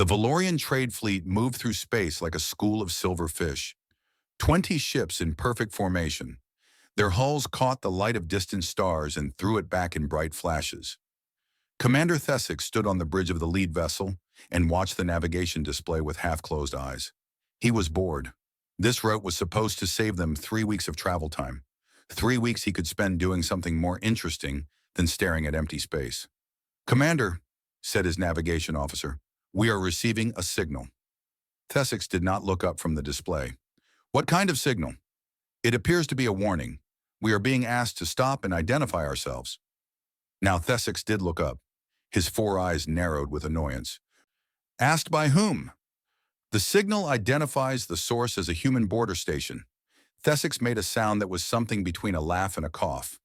The Valorian trade fleet moved through space like a school of silver fish. 20 ships in perfect formation. Their hulls caught the light of distant stars and threw it back in bright flashes. Commander Thesic stood on the bridge of the lead vessel and watched the navigation display with half-closed eyes. He was bored. This route was supposed to save them 3 weeks of travel time. 3 weeks he could spend doing something more interesting than staring at empty space. "Commander," said his navigation officer, "we are receiving a signal." Thesic did not look up from the display. "What kind of signal?" "It appears to be a warning. We are being asked to stop and identify ourselves." Now Thesic did look up. His 4 eyes narrowed with annoyance. "Asked by whom?" "The signal identifies the source as a human border station." Thesic made a sound that was something between a laugh and a cough.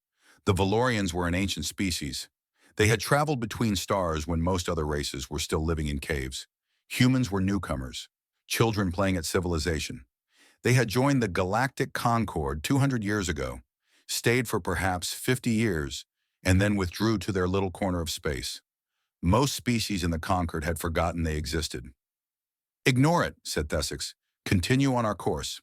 The Valorians were an ancient species. They had traveled between stars when most other races were still living in caves. Humans were newcomers, children playing at civilization. They had joined the Galactic Concord 200 years ago, stayed for perhaps 50 years, and then withdrew to their little corner of space. Most species in the Concord had forgotten they existed. "Ignore it," said Thesic. "Continue on our course."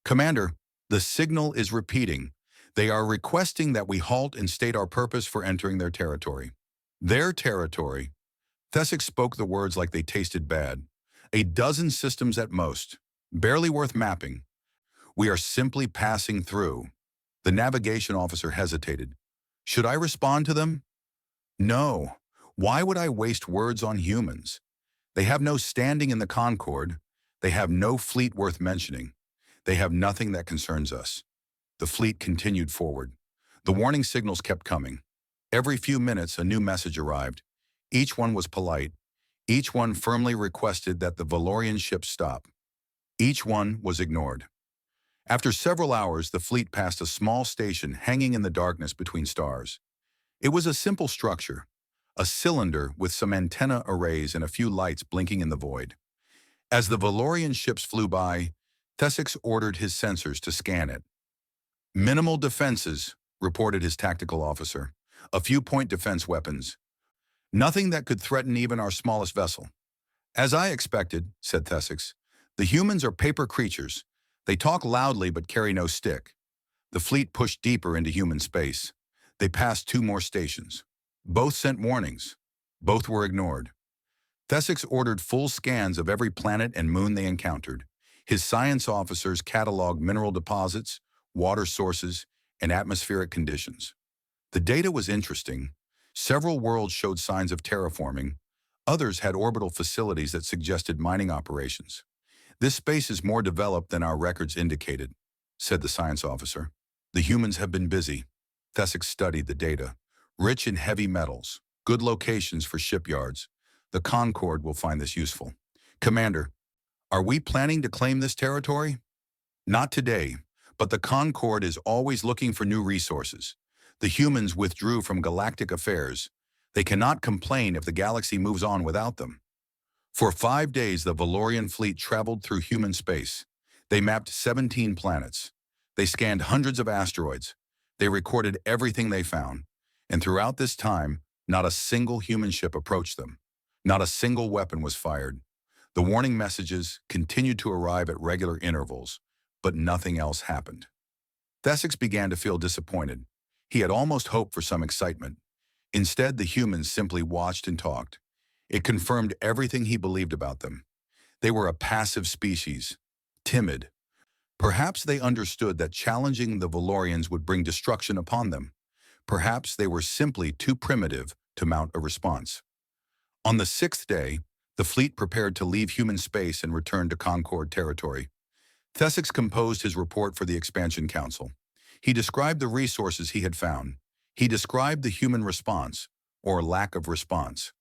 "Commander, the signal is repeating. They are requesting that we halt and state our purpose for entering their territory." "Their territory?" Thesic spoke the words like they tasted bad. "A dozen systems at most. Barely worth mapping. We are simply passing through." The navigation officer hesitated. "Should I respond to them?" "No. Why would I waste words on humans? They have no standing in the Concord. They have no fleet worth mentioning. They have nothing that concerns us." The fleet continued forward. The warning signals kept coming. Every few minutes a new message arrived. Each one was polite. Each one firmly requested that the Valorian ships stop. Each one was ignored. After several hours, the fleet passed a small station hanging in the darkness between stars. It was a simple structure, a cylinder with some antenna arrays and a few lights blinking in the void. As the Valorian ships flew by, Thesic ordered his sensors to scan it. "Minimal defenses," reported his tactical officer. "A few point defense weapons. Nothing that could threaten even our smallest vessel." "As I expected," said Thesic. "The humans are paper creatures. They talk loudly but carry no stick." The fleet pushed deeper into human space. They passed 2 more stations. Both sent warnings. Both were ignored. Thesic ordered full scans of every planet and moon they encountered. His science officers cataloged mineral deposits, water sources, and atmospheric conditions. The data was interesting. Several worlds showed signs of terraforming. Others had orbital facilities that suggested mining operations. "This space is more developed than our records indicated," said the science officer. "The humans have been busy." Thesic studied the data. "Rich in heavy metals, good locations for shipyards. The Concord will find this useful." "Commander, are we planning to claim this territory?" "Not today, but the Concord is always looking for new resources. The humans withdrew from galactic affairs. They cannot complain if the galaxy moves on without them." For 5 days, the Valorian fleet traveled through human space. They mapped 17 planets. They scanned hundreds of asteroids. They recorded everything they found. And throughout this time, not a single human ship approached them. Not a single weapon was fired. The warning messages continued to arrive at regular intervals, but nothing else happened. Thesic began to feel disappointed. He had almost hoped for some excitement. Instead, the humans simply watched and talked. It confirmed everything he believed about them. They were a passive species, timid. Perhaps they understood that challenging the Valorians would bring destruction upon them. Perhaps they were simply too primitive to mount a response. On the 6th day, the fleet prepared to leave human space and return to Concord territory. Thesic composed his report for the Expansion Council. He described the resources he had found. He described the human response, or lack of response.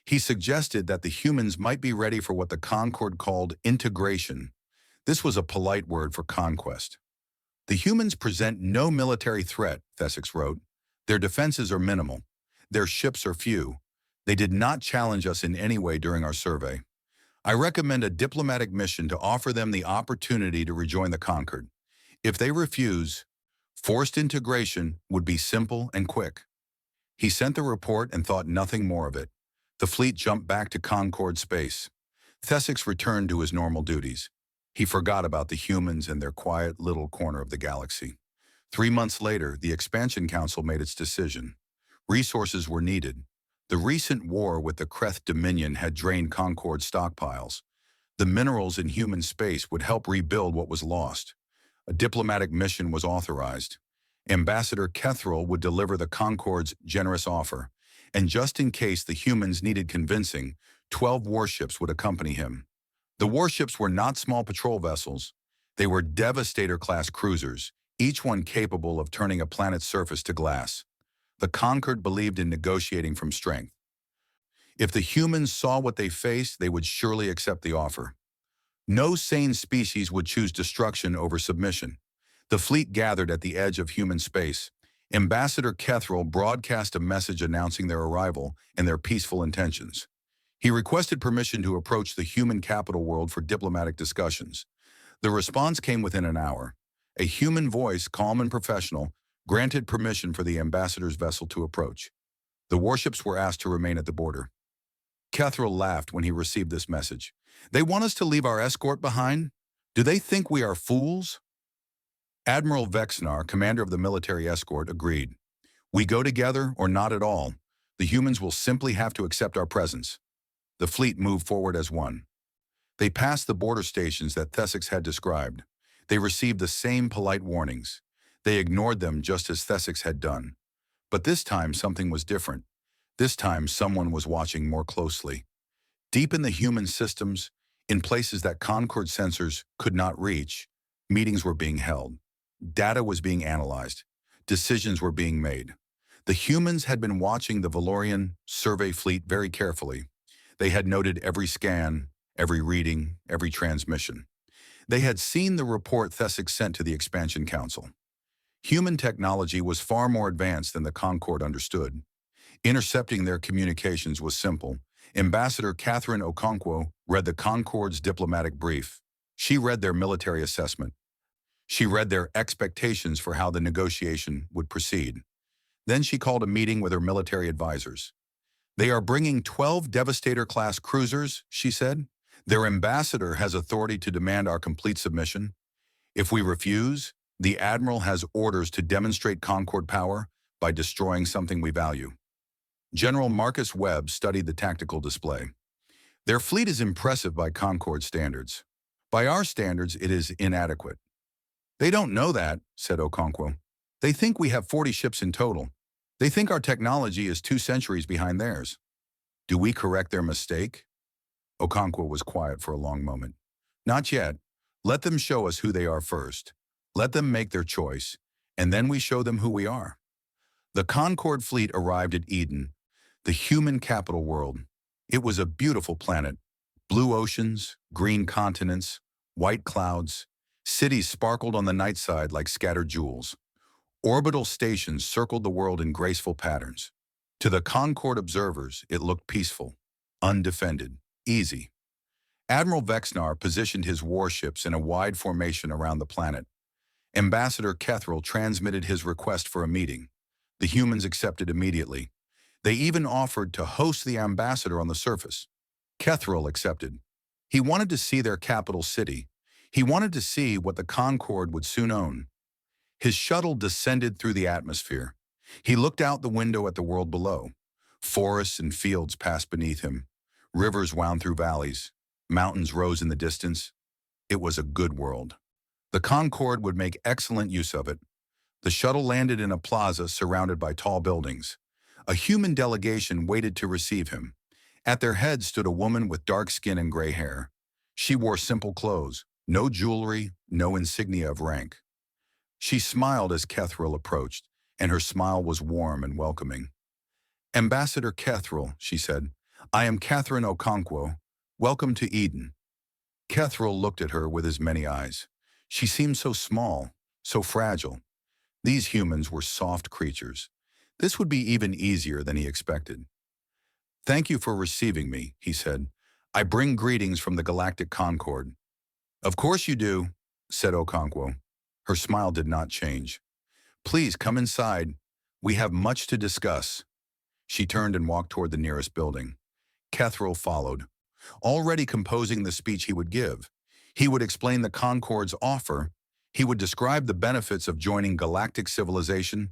He suggested that the humans might be ready for what the Concord called integration. This was a polite word for conquest. "The humans present no military threat," Thesic wrote. "Their defenses are minimal. Their ships are few. They did not challenge us in any way during our survey. I recommend a diplomatic mission to offer them the opportunity to rejoin the Concord. If they refuse, forced integration would be simple and quick." He sent the report and thought nothing more of it. The fleet jumped back to Concord space. Thesix returned to his normal duties. He forgot about the humans and their quiet little corner of the galaxy. 3 months later, the Expansion Council made its decision. Resources were needed. The recent war with the Kreth Dominion had drained Concord's stockpiles. The minerals in human space would help rebuild what was lost. A diplomatic mission was authorized. Ambassador Kethril would deliver the Concord's generous offer, and just in case the humans needed convincing, 12 warships would accompany him. The warships were not small patrol vessels. They were Devastator-class cruisers, each one capable of turning a planet's surface to glass. The Conquered believed in negotiating from strength. If the humans saw what they faced, they would surely accept the offer. No sane species would choose destruction over submission. The fleet gathered at the edge of human space. Ambassador Kethril broadcast a message announcing their arrival and their peaceful intentions. He requested permission to approach the human capital world for diplomatic discussions. The response came within an hour. A human voice, calm and professional, granted permission for the ambassador's vessel to approach. The warships were asked to remain at the border. Kethril laughed when he received this message. They want us to leave our escort behind? Do they think we are fools? Admiral Vexnar, commander of the military escort, agreed. We go together or not at all. The humans will simply have to accept our presence. The fleet moved forward as one. They passed the border stations that Thesix had described. They received the same polite warnings. They ignored them just as Thesix had done. But this time something was different. This time someone was watching more closely. Deep in the human systems, in places that Concord sensors could not reach, meetings were being held. Data was being analyzed. Decisions were being made. The humans had been watching the Valorian survey fleet very carefully. They had noted every scan, every reading, every transmission. They had seen the report Thesix sent to the Expansion Council. Human technology was far more advanced than the Concord understood. Intercepting their communications was simple. Ambassador Catherine Okonkwo read the Concord's diplomatic brief. She read their military assessment. She read their expectations for how the negotiation would proceed. Then she called a meeting with her military advisors. They are bringing 12 Devastator-class cruisers, she said. Their ambassador has authority to demand our complete submission. If we refuse, the Admiral has orders to demonstrate Concord power by destroying something we value. General Marcus Webb studied the tactical display. Their fleet is impressive by Concord standards. By our standards, it is inadequate. They don't know that, said Okonkwo. They think we have 40 ships in total. They think our technology is 2 centuries behind theirs. Do we correct their mistake? Okonkwo was quiet for a long moment. Not yet. Let them show us who they are first. Let them make their choice, and then we show them who we are. The Concord fleet arrived at Eden, the human capital world. It was a beautiful planet. Blue oceans, green continents, white clouds. Cities sparkled on the night side like scattered jewels. Orbital stations circled the world in graceful patterns. To the Concord observers, it looked peaceful, undefended, easy. Admiral Vexnar positioned his warships in a wide formation around the planet. Ambassador Kethril transmitted his request for a meeting. The humans accepted immediately. They even offered to host the ambassador on the surface. Kethril accepted. He wanted to see their capital city. He wanted to see what the Concord would soon own. His shuttle descended through the atmosphere. He looked out the window at the world below. Forests and fields passed beneath him. Rivers wound through valleys. Mountains rose in the distance. It was a good world. The Concord would make excellent use of it. The shuttle landed in a plaza surrounded by tall buildings. A human delegation waited to receive him. At their head stood a woman with dark skin and gray hair. She wore simple clothes, no jewelry, no insignia of rank. She smiled as Kethril approached, and her smile was warm and welcoming. Ambassador Kethril, she said, I am Catherine Okonkwo. Welcome to Eden. Kethril looked at her with his many eyes. She seemed so small, so fragile. These humans were soft creatures. This would be even easier than he expected. Thank you for receiving me, he said. I bring greetings from the Galactic Concord. Of course you do, said Okonkwo. Her smile did not change. Please come inside. We have much to discuss. She turned and walked toward the nearest building. Kethril followed. already composing the speech he would give. He would explain the Concord's offer, he would describe the benefits of joining galactic civilization,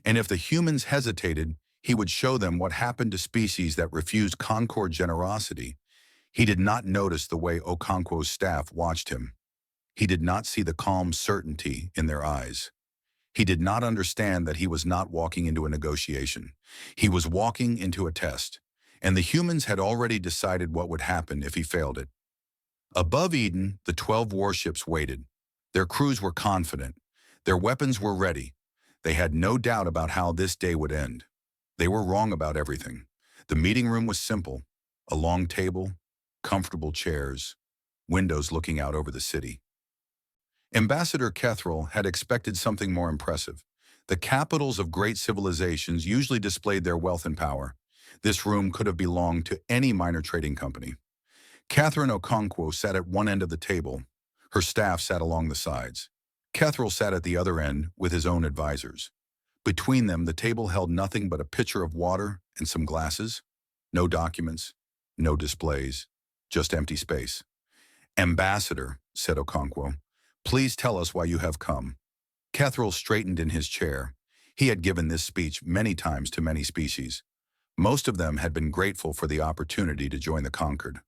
and if the humans hesitated, he would show them what happened to species that refused Concord generosity. He did not notice the way Okonkwo's staff watched him. He did not see the calm certainty in their eyes. He did not understand that he was not walking into a negotiation. He was walking into a test, and the humans had already decided what would happen if he failed it. Above Eden, the 12 warships waited. Their crews were confident. Their weapons were ready. They had no doubt about how this day would end. They were wrong about everything. The meeting room was simple: a long table, comfortable chairs, windows looking out over the city. Ambassador Kethril had expected something more impressive. The capitals of great civilizations usually displayed their wealth and power. This room could have belonged to any minor trading company. Catherine Okonkwo sat at one end of the table. Her staff sat along the sides. Kethril sat at the other end with his own advisors. Between them, the table held nothing but a pitcher of water and some glasses. No documents, no displays, just empty space. "Ambassador," said Okonkwo, "please tell us why you have come." Kethril straightened in his chair. He had given this speech many times to many species. Most of them had been grateful for the opportunity to join the conquered.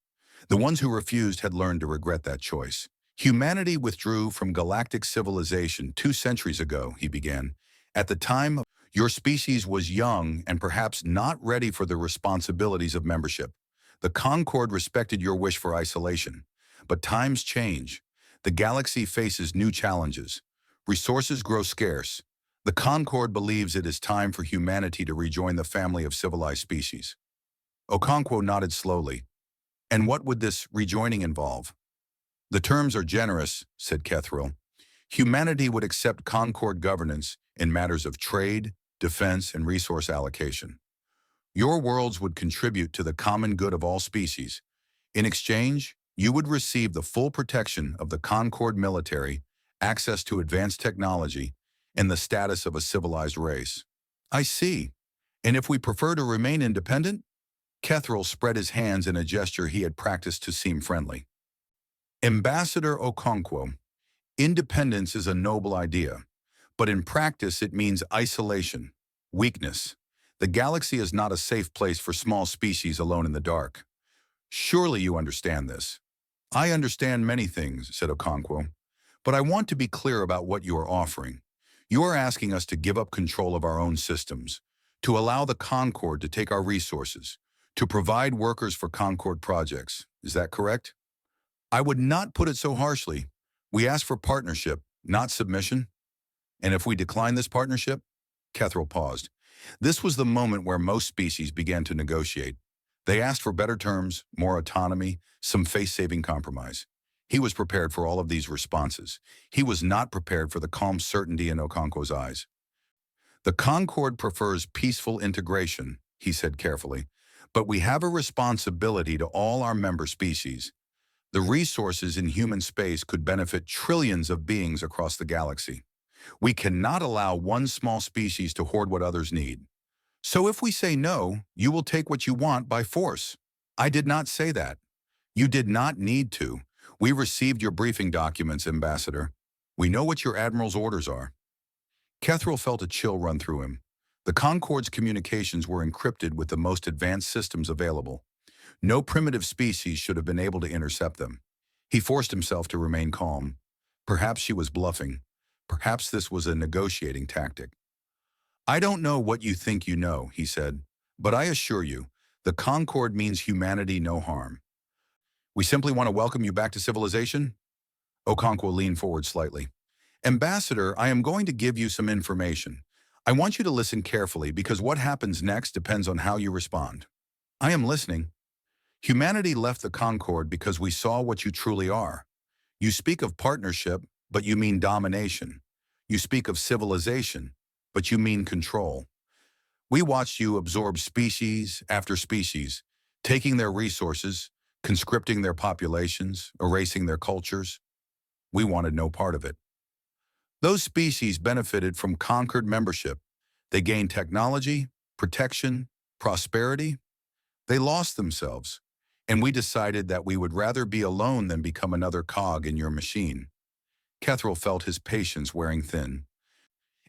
The ones who refused had learned to regret that choice. "Humanity withdrew from galactic civilization 2 centuries ago," he began. "At the time, your species was young and perhaps not ready for the responsibilities of membership. The Concord respected your wish for isolation. But times change. The galaxy faces new challenges. Resources grow scarce. The Concord believes it is time for humanity to rejoin the family of civilized species." Okonkwo nodded slowly. "And what would this rejoining involve?" "The terms are generous," said Kethril. "Humanity would accept Concord governance in matters of trade, defense, and resource allocation. Your worlds would contribute to the common good of all species. In exchange, you would receive the full protection of the Concord military, access to advanced technology, and the status of a civilized race." "I see. And if we prefer to remain independent?" Kethril spread his hands in a gesture he had practiced to seem friendly. "Ambassador Okonkwo, independence is a noble idea, but in practice it means isolation, weakness. The galaxy is not a safe place for small species alone in the dark. Surely you understand this." "I understand many things," said Okonkwo, "but I want to be clear about what you are offering. You are asking us to give up control of our own systems, to allow the Concord to take our resources, to provide workers for Concord projects. Is that correct?" "I would not put it so harshly. We ask for partnership, not submission." "And if we decline this partnership?" Kethril paused. This was the moment where most species began to negotiate. They asked for better terms, more autonomy, some face-saving compromise. He was prepared for all of these responses. He was not prepared for the calm certainty in Okonkwo's eyes. "The Concord prefers peaceful integration," he said carefully, "but we have a responsibility to all our member species. The resources in human space could benefit trillions of beings across the galaxy. We cannot allow one small species to hoard what others need. So if we say no, you will take what you want by force." "I did not say that." "You did not need to. We received your briefing documents, Ambassador. We know what your Admiral's orders are." Kethril felt a chill run through him. The Concord's communications were encrypted with the most advanced systems available. No primitive species should have been able to intercept them. He forced himself to remain calm. Perhaps she was bluffing. Perhaps this was a negotiating tactic. "I don't know what you think you know," he said, "but I assure you, the Concord means humanity no harm. We simply want to welcome you back to civilization." Okonkwo leaned forward slightly. "Ambassador, I am going to give you some information. I want you to listen carefully because what happens next depends on how you respond." "I am listening." "Humanity left the Concord because we saw what you truly are. You speak of partnership, but you mean domination. You speak of civilization, but you mean control. We watched you absorb species after species, taking their resources, conscripting their populations, erasing their cultures. We wanted no part of it. Those species benefited from conquered membership. They gained technology, protection, prosperity. They lost themselves. and we decided that we would rather be alone than become another cog in your machine. Kethril felt his patience wearing thin.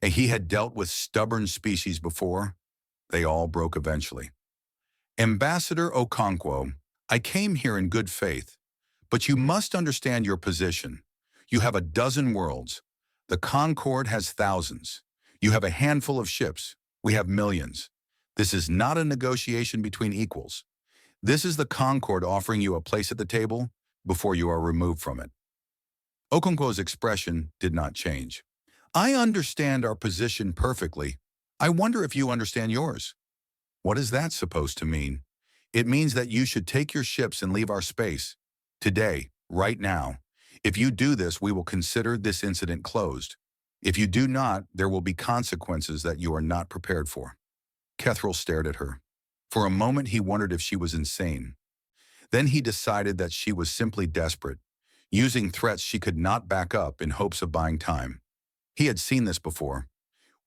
And he had dealt with stubborn species before. They all broke eventually. Ambassador Okonkwo, I came here in good faith, but you must understand your position. You have a dozen worlds. The Concord has thousands. You have a handful of ships. We have millions. This is not a negotiation between equals. This is the Concord offering you a place at the table before you are removed from it. Okonkwo's expression did not change. I understand our position perfectly. I wonder if you understand yours. What is that supposed to mean? It means that you should take your ships and leave our space. Today, right now. If you do this, we will consider this incident closed. If you do not, there will be consequences that you are not prepared for. Kethril stared at her. For a moment, he wondered if she was insane. Then he decided that she was simply desperate, using threats she could not back up in hopes of buying time. He had seen this before.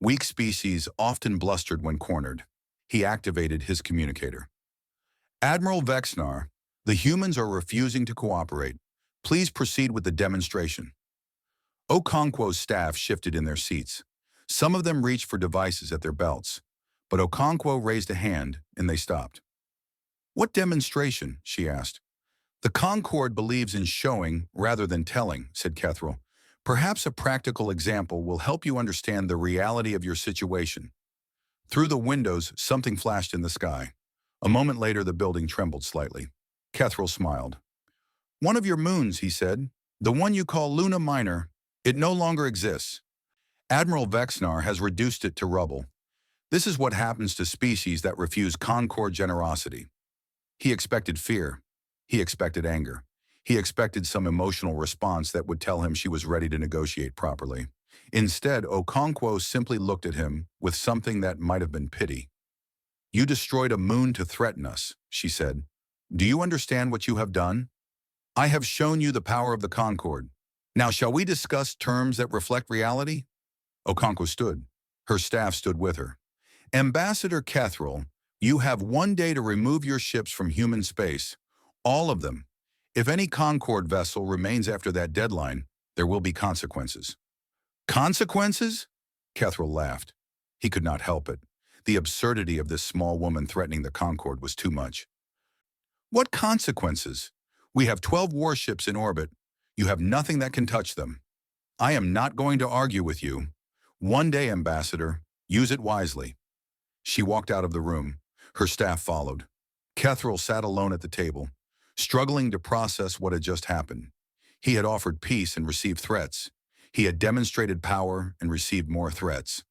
Weak species often blustered when cornered. He activated his communicator. Admiral Vexnar, the humans are refusing to cooperate. Please proceed with the demonstration. Okonkwo's staff shifted in their seats. Some of them reached for devices at their belts, but Okonkwo raised a hand and they stopped. What demonstration? She asked. The Concord believes in showing rather than telling, said Kethril. Perhaps a practical example will help you understand the reality of your situation. Through the windows, something flashed in the sky. A moment later, the building trembled slightly. Kethril smiled. One of your moons, he said. The one you call Luna Minor. It no longer exists. Admiral Vexnar has reduced it to rubble. This is what happens to species that refuse Concord generosity. He expected fear. He expected anger. He expected some emotional response that would tell him she was ready to negotiate properly. Instead, Okonkwo simply looked at him with something that might have been pity. You destroyed a moon to threaten us, she said. Do you understand what you have done? I have shown you the power of the Concord. Now shall we discuss terms that reflect reality? Okonkwo stood. Her staff stood with her. Ambassador Kethril, you have 1 day to remove your ships from human space. All of them. If any Concord vessel remains after that deadline, there will be consequences. Consequences? Kethril laughed. He could not help it. The absurdity of this small woman threatening the Concord was too much. What consequences? We have 12 warships in orbit. You have nothing that can touch them. I am not going to argue with you. 1 day, Ambassador. Use it wisely. She walked out of the room. Her staff followed. Kethril sat alone at the table, struggling to process what had just happened. He had offered peace and received threats. He had demonstrated power and received more threats.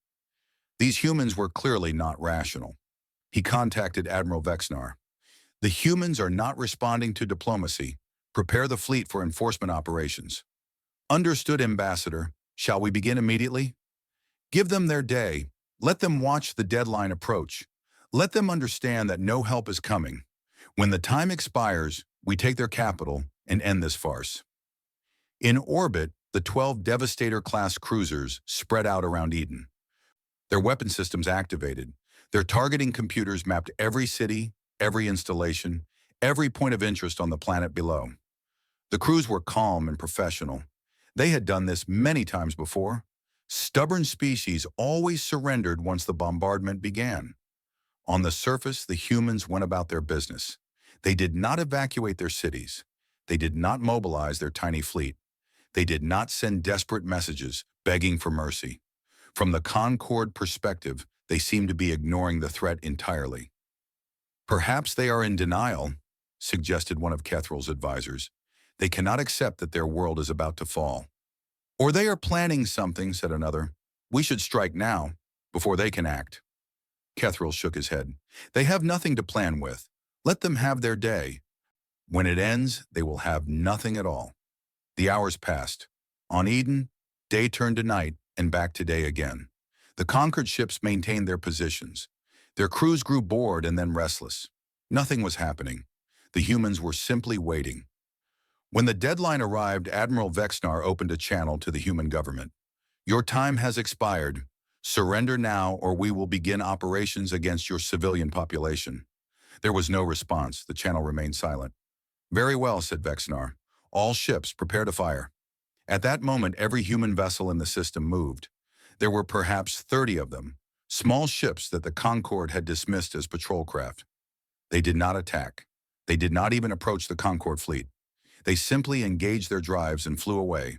These humans were clearly not rational. He contacted Admiral Vexnar. The humans are not responding to diplomacy. Prepare the fleet for enforcement operations. Understood, Ambassador. Shall we begin immediately? Give them their day. Let them watch the deadline approach. Let them understand that no help is coming. When the time expires, we take their capital and end this farce. In orbit, the 12 Devastator-class cruisers spread out around Eden. Their weapon systems activated. Their targeting computers mapped every city, every installation, every point of interest on the planet below. The crews were calm and professional. They had done this many times before. Stubborn species always surrendered once the bombardment began. On the surface, the humans went about their business. They did not evacuate their cities. They did not mobilize their tiny fleet. They did not send desperate messages begging for mercy. From the Concord perspective, they seemed to be ignoring the threat entirely. Perhaps they are in denial, suggested one of Kethril's advisors. They cannot accept that their world is about to fall. Or they are planning something, said another. We should strike now, before they can act. Kethril shook his head. They have nothing to plan with. Let them have their day. When it ends, they will have nothing at all. The hours passed. On Eden, day turned to night and back to day again. The conquered ships maintained their positions. Their crews grew bored and then restless. Nothing was happening. The humans were simply waiting. When the deadline arrived, Admiral Vexnar opened a channel to the human government. Your time has expired. Surrender now or we will begin operations against your civilian population. There was no response. The channel remained silent. Very well, said Vexnar. All ships, prepare to fire. At that moment, every human vessel in the system moved. There were perhaps 30 of them, small ships that the Concorde had dismissed as patrol craft. They did not attack. They did not even approach the Concorde fleet. They simply engaged their drives and flew away,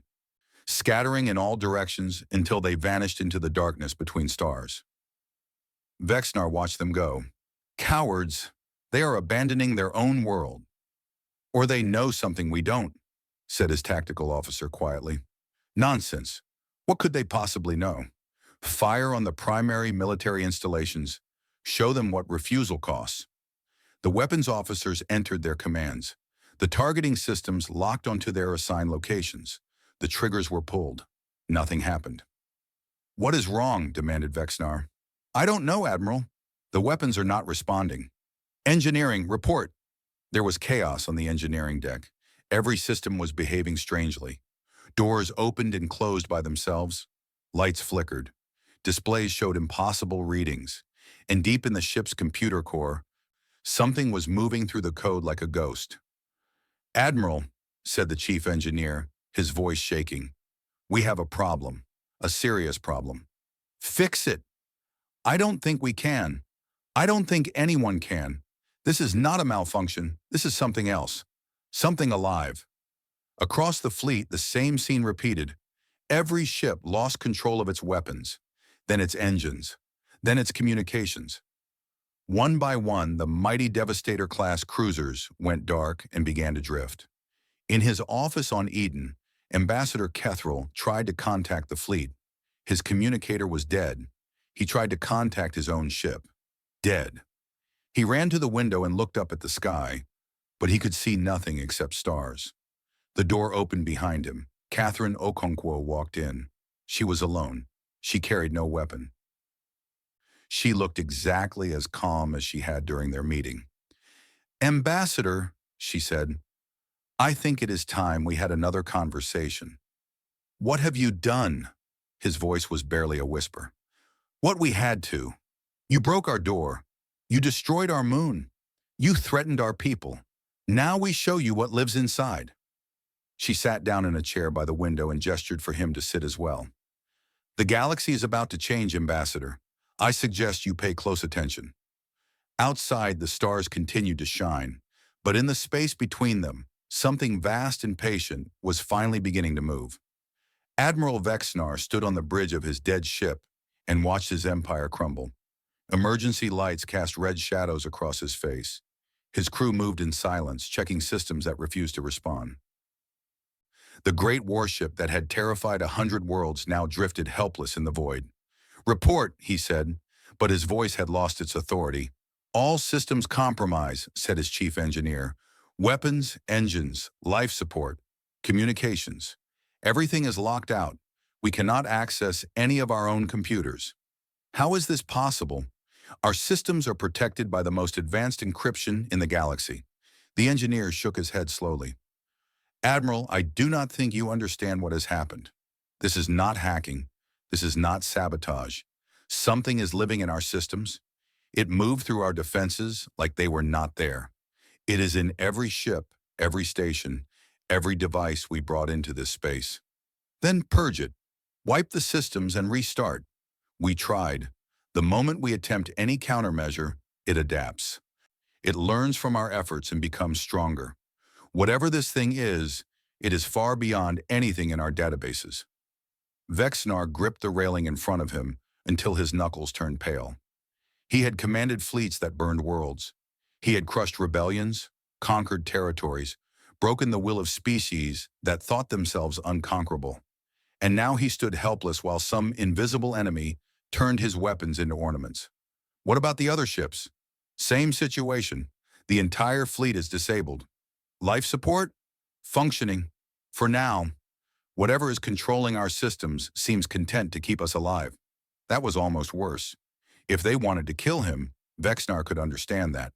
scattering in all directions until they vanished into the darkness between stars. Vexnar watched them go. Cowards, they are abandoning their own world. Or they know something we don't, said his tactical officer quietly. Nonsense. What could they possibly know? Fire on the primary military installations. Show them what refusal costs. The weapons officers entered their commands. The targeting systems locked onto their assigned locations. The triggers were pulled. Nothing happened. What is wrong? Demanded Vexnar. I don't know, Admiral. The weapons are not responding. Engineering, report. There was chaos on the engineering deck. Every system was behaving strangely. Doors opened and closed by themselves. Lights flickered. Displays showed impossible readings. And deep in the ship's computer core, something was moving through the code like a ghost. Admiral, said the chief engineer, his voice shaking, we have a problem, a serious problem. Fix it. I don't think we can. I don't think anyone can. This is not a malfunction. This is something else. Something alive. Across the fleet, the same scene repeated. Every ship lost control of its weapons, then its engines, then its communications. One by one, the mighty Devastator-class cruisers went dark and began to drift. In his office on Eden, Ambassador Kethril tried to contact the fleet. His communicator was dead. He tried to contact his own ship. Dead. He ran to the window and looked up at the sky, but he could see nothing except stars. The door opened behind him. Catherine Okonkwo walked in. She was alone. She carried no weapon. She looked exactly as calm as she had during their meeting. Ambassador, she said, I think it is time we had another conversation. What have you done? His voice was barely a whisper. What we had to. You broke our door. You destroyed our moon. You threatened our people. Now we show you what lives inside. She sat down in a chair by the window and gestured for him to sit as well. The galaxy is about to change, Ambassador. I suggest you pay close attention. Outside, the stars continued to shine, but in the space between them, something vast and patient was finally beginning to move. Admiral Vexnar stood on the bridge of his dead ship and watched his empire crumble. Emergency lights cast red shadows across his face. His crew moved in silence, checking systems that refused to respond. The great warship that had terrified 100 worlds now drifted helpless in the void. Report, he said, but his voice had lost its authority. All systems compromise, said his chief engineer. Weapons, engines, life support, communications. Everything is locked out. We cannot access any of our own computers. How is this possible? Our systems are protected by the most advanced encryption in the galaxy. The engineer shook his head slowly. Admiral, I do not think you understand what has happened. This is not hacking. This is not sabotage. Something is living in our systems. It moved through our defenses like they were not there. It is in every ship, every station, every device we brought into this space. Then purge it. Wipe the systems and restart. We tried. The moment we attempt any countermeasure, it adapts. It learns from our efforts and becomes stronger. Whatever this thing is, it is far beyond anything in our databases. Vexnar gripped the railing in front of him until his knuckles turned pale. He had commanded fleets that burned worlds. He had crushed rebellions, conquered territories, broken the will of species that thought themselves unconquerable. And now he stood helpless while some invisible enemy turned his weapons into ornaments. What about the other ships? Same situation. The entire fleet is disabled. Life support? Functioning. For now, whatever is controlling our systems seems content to keep us alive. That was almost worse. If they wanted to kill him, Vexnar could understand that.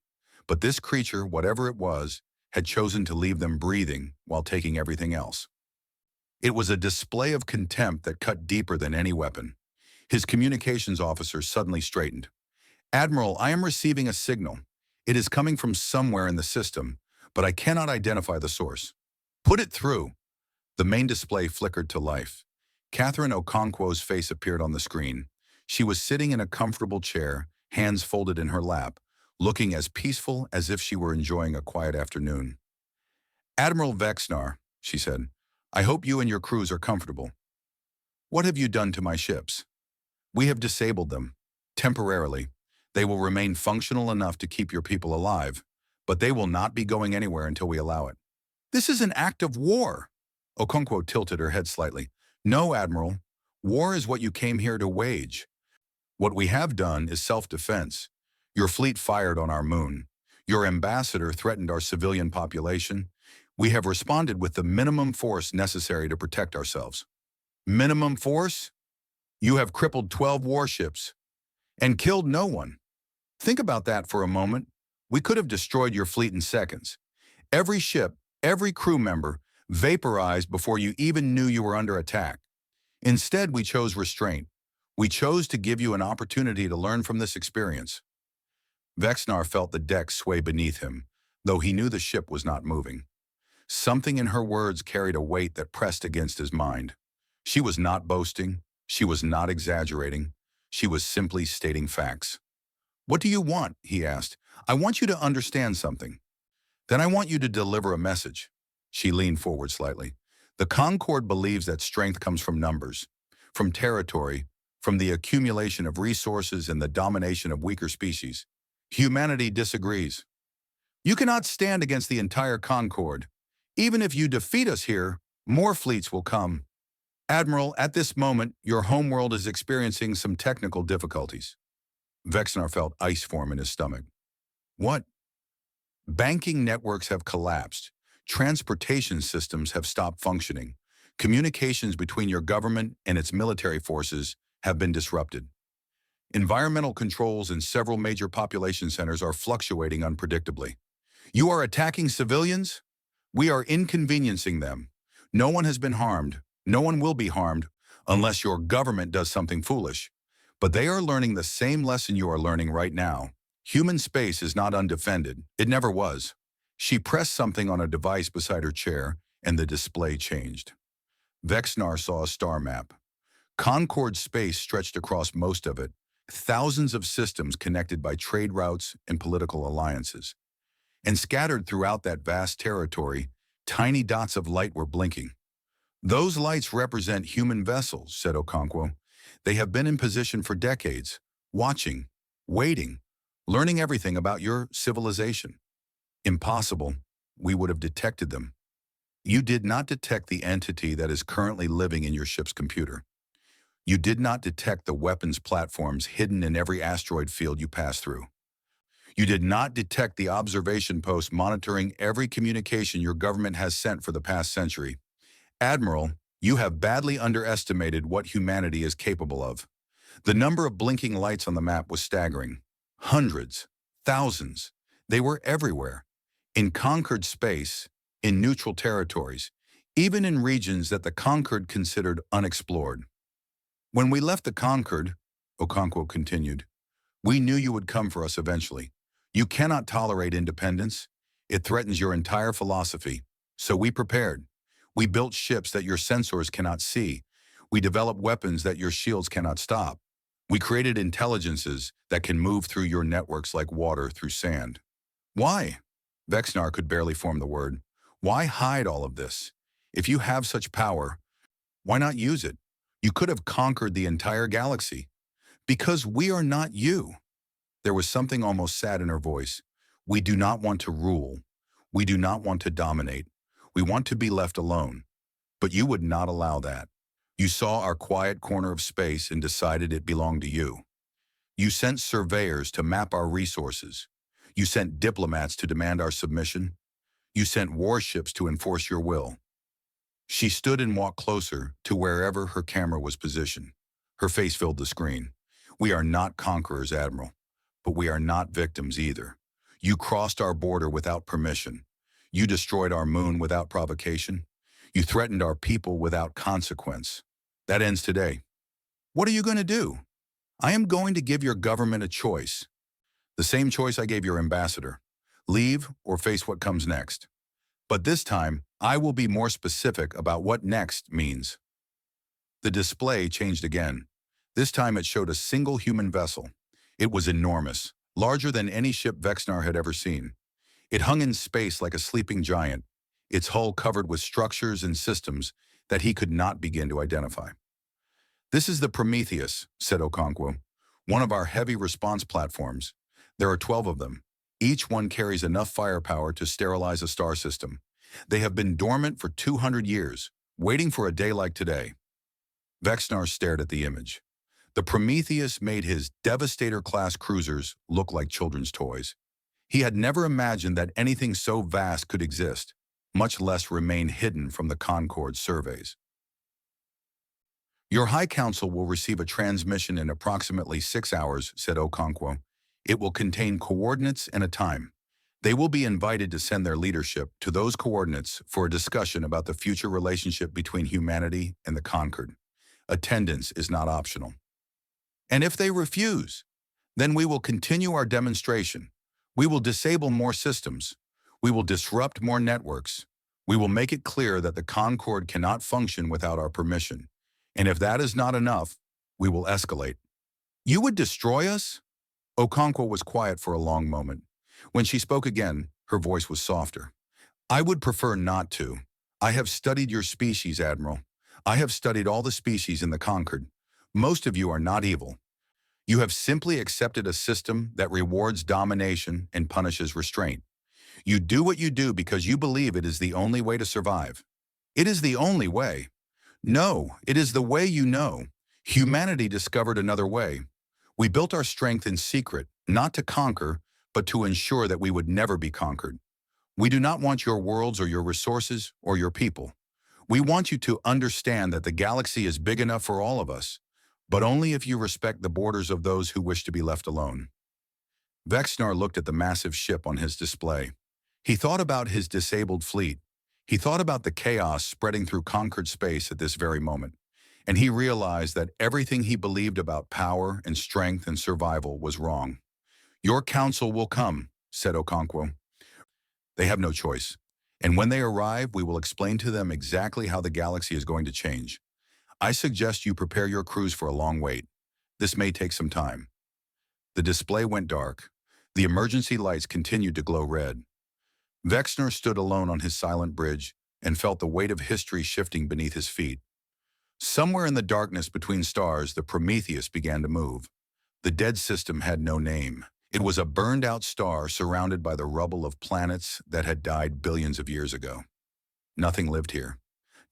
But this creature, whatever it was, had chosen to leave them breathing while taking everything else. It was a display of contempt that cut deeper than any weapon. His communications officer suddenly straightened. Admiral, I am receiving a signal. It is coming from somewhere in the system, but I cannot identify the source. Put it through. The main display flickered to life. Catherine Okonkwo's face appeared on the screen. She was sitting in a comfortable chair, hands folded in her lap, looking as peaceful as if she were enjoying a quiet afternoon. Admiral Vexnar, she said, I hope you and your crews are comfortable. What have you done to my ships? We have disabled them. Temporarily. They will remain functional enough to keep your people alive, but they will not be going anywhere until we allow it. This is an act of war. Okonkwo tilted her head slightly. No, Admiral. War is what you came here to wage. What we have done is self-defense. Your fleet fired on our moon. Your ambassador threatened our civilian population. We have responded with the minimum force necessary to protect ourselves. Minimum force? You have crippled 12 warships and killed no one. Think about that for a moment. We could have destroyed your fleet in seconds. Every ship, every crew member, vaporized before you even knew you were under attack. Instead, we chose restraint. We chose to give you an opportunity to learn from this experience. Vexnar felt the deck sway beneath him, though he knew the ship was not moving. Something in her words carried a weight that pressed against his mind. She was not boasting. She was not exaggerating. She was simply stating facts. What do you want? He asked. I want you to understand something. Then I want you to deliver a message. She leaned forward slightly. The Concord believes that strength comes from numbers, from territory, from the accumulation of resources and the domination of weaker species. Humanity disagrees. You cannot stand against the entire Concord. Even if you defeat us here, more fleets will come. Admiral, at this moment, your homeworld is experiencing some technical difficulties. Vexnar felt ice form in his stomach. What? Banking networks have collapsed. Transportation systems have stopped functioning. Communications between your government and its military forces have been disrupted. Environmental controls in several major population centers are fluctuating unpredictably. You are attacking civilians? We are inconveniencing them. No one has been harmed. No one will be harmed unless your government does something foolish. But they are learning the same lesson you are learning right now. Human space is not undefended. It never was. She pressed something on a device beside her chair, and the display changed. Vexnar saw a star map. Concord space stretched across most of it, thousands of systems connected by trade routes and political alliances. And scattered throughout that vast territory, tiny dots of light were blinking. Those lights represent human vessels, said Okonkwo. They have been in position for decades, watching, waiting, learning everything about your civilization. Impossible. We would have detected them. You did not detect the entity that is currently living in your ship's computer. You did not detect the weapons platforms hidden in every asteroid field you pass through. You did not detect the observation posts monitoring every communication your government has sent for the past century. Admiral, you have badly underestimated what humanity is capable of. The number of blinking lights on the map was staggering. Hundreds, thousands. They were everywhere. In conquered space, in neutral territories, even in regions that the conquered considered unexplored. When we left the conquered, Okonkwo continued, we knew you would come for us eventually. You cannot tolerate independence. It threatens your entire philosophy. So we prepared. We built ships that your sensors cannot see. We developed weapons that your shields cannot stop. We created intelligences that can move through your networks like water through sand. Why? Vexnar could barely form the word. Why hide all of this? If you have such power, why not use it? You could have conquered the entire galaxy. Because we are not you. There was something almost sad in her voice. We do not want to rule. We do not want to dominate. We want to be left alone. But you would not allow that. You saw our quiet corner of space and decided it belonged to you. You sent surveyors to map our resources. You sent diplomats to demand our submission. You sent warships to enforce your will. She stood and walked closer to wherever her camera was positioned. Her face filled the screen. We are not conquerors, Admiral, but we are not victims either. You crossed our border without permission. You destroyed our moon without provocation. You threatened our people without consequence. That ends today. What are you going to do? I am going to give your government a choice. The same choice I gave your ambassador. Leave or face what comes next. But this time, I will be more specific about what next means. The display changed again. This time it showed a single human vessel. It was enormous, larger than any ship Vexnar had ever seen. It hung in space like a sleeping giant, its hull covered with structures and systems that he could not begin to identify. "This is the Prometheus," said Okonkwo, "one of our heavy response platforms. There are 12 of them. Each one carries enough firepower to sterilize a star system. They have been dormant for 200 years, waiting for a day like today." Vexnar stared at the image. The Prometheus made his Devastator-class cruisers look like children's toys. He had never imagined that anything so vast could exist, much less remain hidden from the Concorde surveys. "Your High Council will receive a transmission in approximately 6 hours," said Okonkwo. "It will contain coordinates and a time. They will be invited to send their leadership to those coordinates for a discussion about the future relationship between humanity and the conquered. Attendance is not optional." "And if they refuse? Then we will continue our demonstration. We will disable more systems. We will disrupt more networks. We will make it clear that the Concorde cannot function without our permission. And if that is not enough, we will escalate." "You would destroy us?" Okonkwo was quiet for a long moment. When she spoke again, her voice was softer. "I would prefer not to. I have studied your species, Admiral. I have studied all the species in the Conquered. Most of you are not evil. You have simply accepted a system that rewards domination and punishes restraint. You do what you do because you believe it is the only way to survive. It is the only way. No, it is the way you know. Humanity discovered another way. We built our strength in secret, not to conquer, but to ensure that we would never be conquered. We do not want your worlds or your resources or your people. We want you to understand that the galaxy is big enough for all of us, but only if you respect the borders of those who wish to be left alone." Vexnar looked at the massive ship on his display. He thought about his disabled fleet. He thought about the chaos spreading through conquered space at this very moment, and he realized that everything he believed about power and strength and survival was wrong. "Your council will come," said Okonkwo. "They have no choice. And when they arrive, we will explain to them exactly how the galaxy is going to change. I suggest you prepare your crews for a long wait. This may take some time." The display went dark. The emergency lights continued to glow red. Vexnar stood alone on his silent bridge and felt the weight of history shifting beneath his feet. Somewhere in the darkness between stars, the Prometheus began to move. The dead system had no name. It was a burned-out star surrounded by the rubble of planets that had died billions of years ago. Nothing lived here.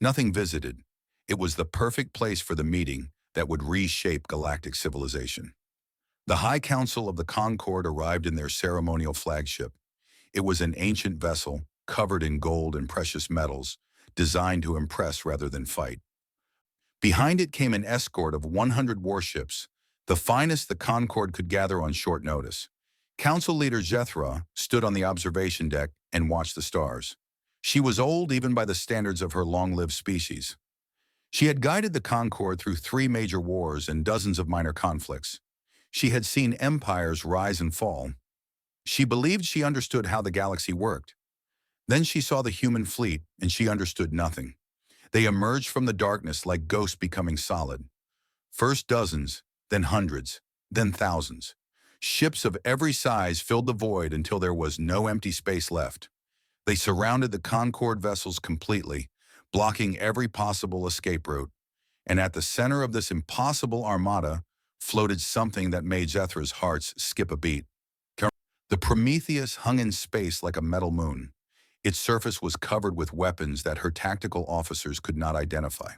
Nothing visited. It was the perfect place for the meeting that would reshape galactic civilization. The High Council of the Concorde arrived in their ceremonial flagship. It was an ancient vessel, covered in gold and precious metals, designed to impress rather than fight. Behind it came an escort of 100 warships, the finest the Concorde could gather on short notice. Council leader Jethra stood on the observation deck and watched the stars. She was old even by the standards of her long-lived species. She had guided the Concorde through 3 major wars and dozens of minor conflicts. She had seen empires rise and fall. She believed she understood how the galaxy worked. Then she saw the human fleet, and she understood nothing. They emerged from the darkness like ghosts becoming solid. First dozens, then hundreds, then thousands. Ships of every size filled the void until there was no empty space left. They surrounded the Concorde vessels completely, blocking every possible escape route. And at the center of this impossible armada floated something that made Zethra's hearts skip a beat. The Prometheus hung in space like a metal moon. Its surface was covered with weapons that her tactical officers could not identify.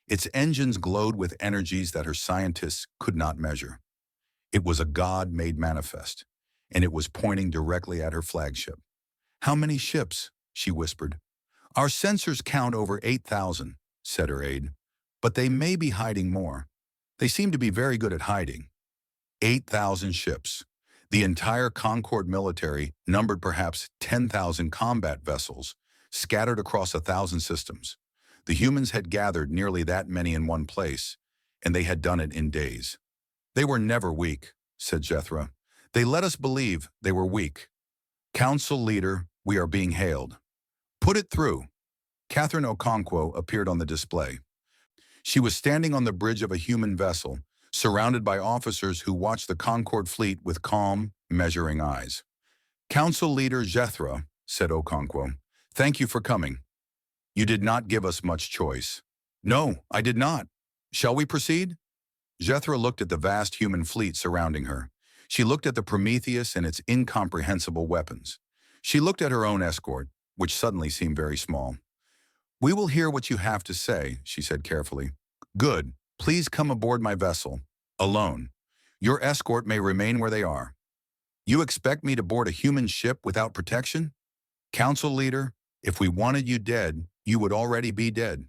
Its engines glowed with energies that her scientists could not measure. It was a god made manifest, and it was pointing directly at her flagship. "How many ships?" she whispered. "Our sensors count over 8,000, said her aide. "But they may be hiding more. They seem to be very good at hiding." 8,000 ships. The entire Concorde military numbered perhaps 10,000 combat vessels, scattered across 1,000 systems. The humans had gathered nearly that many in one place, and they had done it in days. "They were never weak," said Jethra. "They let us believe they were weak. Council leader, we are being hailed. Put it through. Catherine Okonkwo appeared on the display. She was standing on the bridge of a human vessel, surrounded by officers who watched the Concorde fleet with calm, measuring eyes. Council leader Jethro, said Okonkwo, thank you for coming. You did not give us much choice. No, I did not. Shall we proceed? Jethro looked at the vast human fleet surrounding her. She looked at the Prometheus and its incomprehensible weapons. She looked at her own escort, which suddenly seemed very small. We will hear what you have to say, she said carefully. Good. Please come aboard my vessel. Alone. Your escort may remain where they are. You expect me to board a human ship without protection? Council leader, if we wanted you dead, you would already be dead.